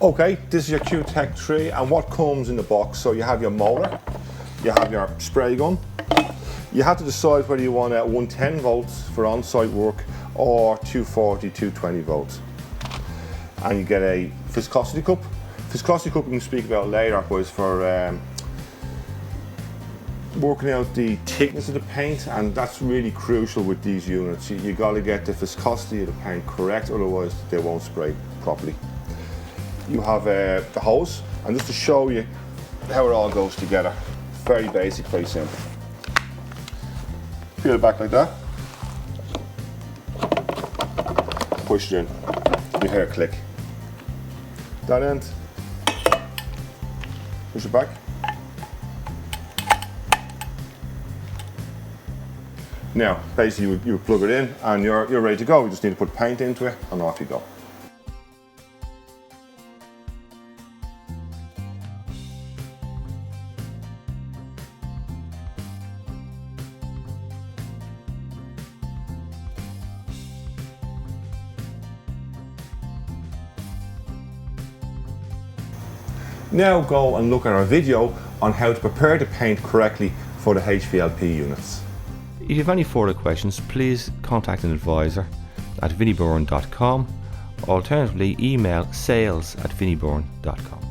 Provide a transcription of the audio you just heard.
Okay, this is your Q-Tech 3, and what comes in the box, so you have your motor, you have your spray gun. You have to decide whether you want 110 volts for on-site work or 240, 220 volts. And you get a viscosity cup. Viscosity cup we can speak about later, was for working out the thickness of the paint, and that's really crucial with these units. You got to get the viscosity of the paint correct, otherwise they won't spray properly. You have the hose, and just to show you how it all goes together, very basic, very simple. Peel it back like that, push it in, you hear a click. That end, push it back. Now, basically you plug it in and you're ready to go. You just need to put paint into it and off you go. Now go and look at our video on how to prepare the paint correctly for the HVLP units. If you have any further questions, please contact an advisor at vinnieburn.com. Alternatively, email sales@vinnieburn.com.